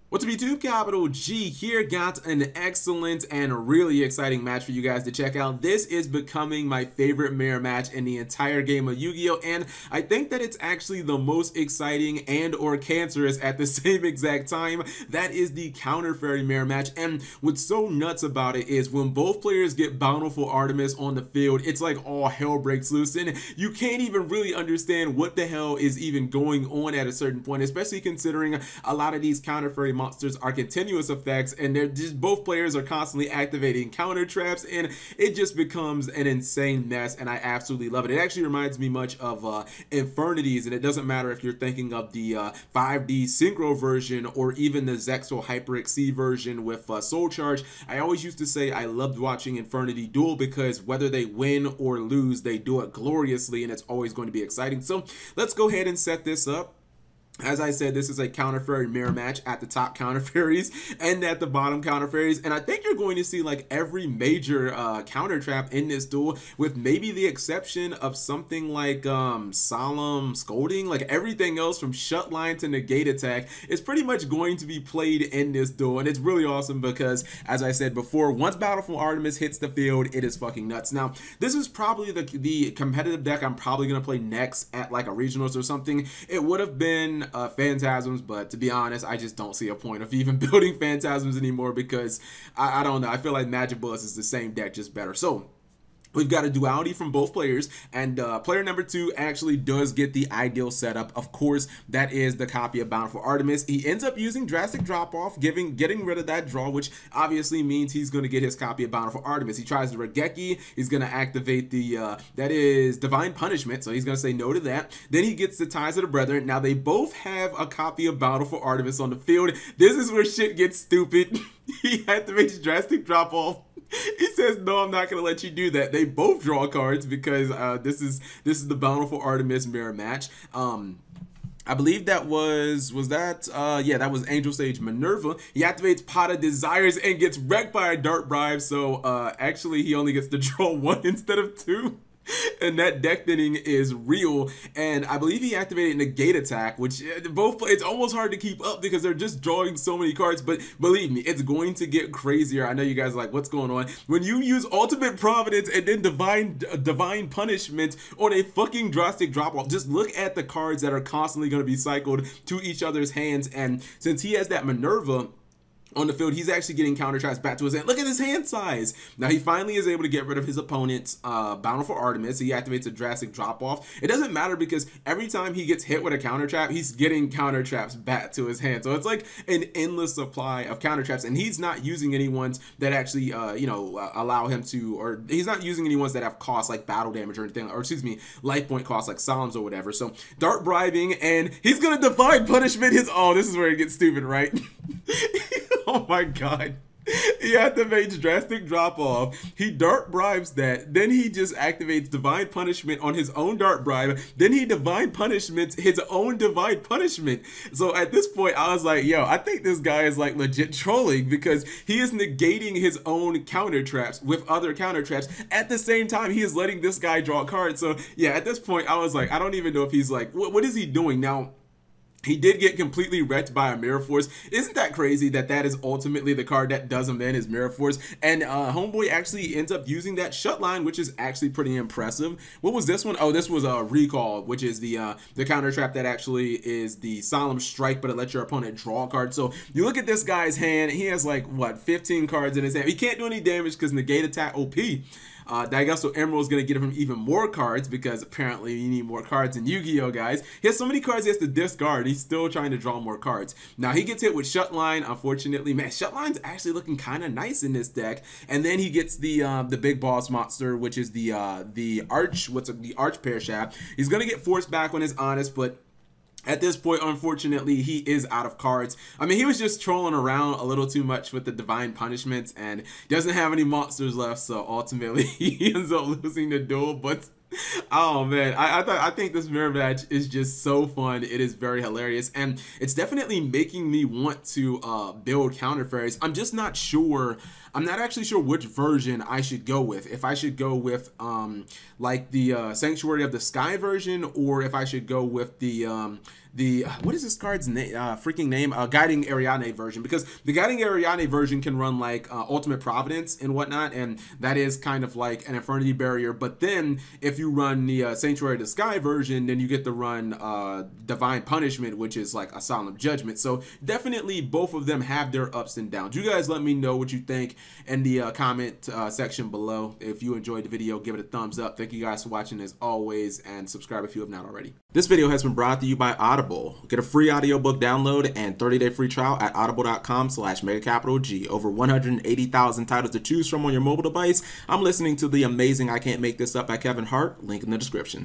What's up YouTube, Capital G here. Got an excellent and really exciting match for you guys to check out. This is becoming my favorite mirror match in the entire game of Yu-Gi-Oh! And I think that it's actually the most exciting and or cancerous at the same exact time. That is the Counter Fairy mirror match. And what's so nuts about it is when both players get Bountiful Artemis on the field, it's like all hell breaks loose. And you can't even really understand what the hell is even going on at a certain point, especially considering a lot of these Counter Fairy monsters are continuous effects, and they're just both players are constantly activating counter traps, and it just becomes an insane mess. And I absolutely love it. It actually reminds me much of Infernities, and it doesn't matter if you're thinking of the 5D synchro version or even the Zexal Hyper XC version with Soul Charge. I always used to say I loved watching Infernity duel because whether they win or lose, they do it gloriously, and it's always going to be exciting. So let's go ahead and set this up. As I said, this is a Counter Fairy mirror match. At the top, Counter Fairies, and at the bottom, Counter Fairies. And I think you're going to see like every major counter trap in this duel, with maybe the exception of something like Solemn Scolding. Like everything else from Shut Line to Negate Attack is pretty much going to be played in this duel. And it's really awesome because, as I said before, once Bountiful Artemis hits the field, it is fucking nuts. Now, this is probably the competitive deck I'm probably going to play next at like a regionals or something. It would have been Phantasms, but to be honest, I just don't see a point of even building Phantasms anymore because I don't know. I feel like Magic Bullets is the same deck, just better. So we've got a duality from both players, and player number 2 actually does get the ideal setup. Of course, that is the copy of Bountiful Artemis. He ends up using Drastic Drop-Off, getting rid of that draw, which obviously means he's going to get his copy of Bountiful Artemis. He tries the Regeki. He's going to activate the, that is Divine Punishment, so he's going to say no to that. Then he gets the Ties of the Brethren. Now, they both have a copy of Bountiful Artemis on the field. This is where shit gets stupid. He activates Drastic Drop-Off. He says, no, I'm not going to let you do that. They both draw cards because this is the Bountiful Artemis mirror match. I believe that yeah, that was Angel Sage Minerva. He activates Pot of Desires and gets wrecked by a Dart Bribe, so actually he only gets to draw 1 instead of 2. And that deck thinning is real. And I believe he activated Negate Attack, which it's almost hard to keep up because they're just drawing so many cards. But believe me, it's going to get crazier. I know you guys are like, what's going on? When you use Ultimate Providence and then Divine Punishment on a fucking Drastic Drop-Off, just look at the cards that are constantly going to be cycled to each other's hands. And since he has that Minerva on the field, he's actually getting counter traps back to his hand. Look at his hand size. Now he finally is able to get rid of his opponent's Bountiful Artemis. He activates a Drastic Drop-Off. It doesn't matter because every time he gets hit with a counter trap, he's getting counter traps back to his hand. So it's like an endless supply of counter traps, and he's not using any ones that actually you know, allow him to, or he's not using any ones that have costs like battle damage or anything, or excuse me, life point costs like Solemns or whatever. So Dart Bribing, and he's gonna Divine Punishment his, oh, this is where it gets stupid, right? Oh my god. He activates Drastic Drop-Off. He Dart Bribes that. Then he just activates Divine Punishment on his own Dart Bribe. Then he Divine Punishments his own Divine Punishment. So at this point, I was like, yo, I think this guy is like legit trolling because he is negating his own counter traps with other counter traps. At the same time, he is letting this guy draw cards. So yeah, at this point, I was like, I don't even know if he's like, what is he doing now? He did get completely wrecked by a Mirror Force. Isn't that crazy that that is ultimately the card that does him in, his Mirror Force? And Homeboy actually ends up using that Shut Line, which is actually pretty impressive. What was this one? Oh, this was a Recall, which is the counter trap that actually is the Solemn Strike, but it lets your opponent draw a card. So you look at this guy's hand. He has like, what, 15 cards in his hand. He can't do any damage because Negate Attack OP. Daigasto Emerald is going to give him even more cards because apparently you need more cards in Yu-Gi-Oh, guys. He has so many cards he has to discard. He's still trying to draw more cards. Now he gets hit with Shut Line, unfortunately. Man, Shut Line's actually looking kind of nice in this deck. And then he gets the big boss monster, which is the Arch Pear Shaft. He's going to get forced back on his Honest, but at this point, unfortunately, he is out of cards. I mean, he was just trolling around a little too much with the Divine Punishments and doesn't have any monsters left, so ultimately he ends up losing the duel. But oh man, I think this mirror match is just so fun. It is very hilarious, and it's definitely making me want to build Counter Fairies. I'm just not sure. I'm not actually sure which version I should go with. If I should go with like the Sanctuary of the Sky version, or if I should go with the what is this card's name? Freaking name? Guiding Ariadne version, because the Guiding Ariadne version can run like Ultimate Providence and whatnot, and that is kind of like an Infernity Barrier. But then if you run the Sanctuary of the Sky version, then you get to run Divine Punishment, which is like a Solemn Judgment. So definitely both of them have their ups and downs. You guys let me know what you think in the comment section below. If you enjoyed the video, give it a thumbs up. Thank you guys for watching as always, and subscribe if you have not already. This video has been brought to you by Audible. Get a free audiobook download and 30-day free trial at audible.com/MegaCapitalG. Over 180,000 titles to choose from on your mobile device. I'm listening to the amazing I Can't Make This Up by Kevin Hart. Link in the description.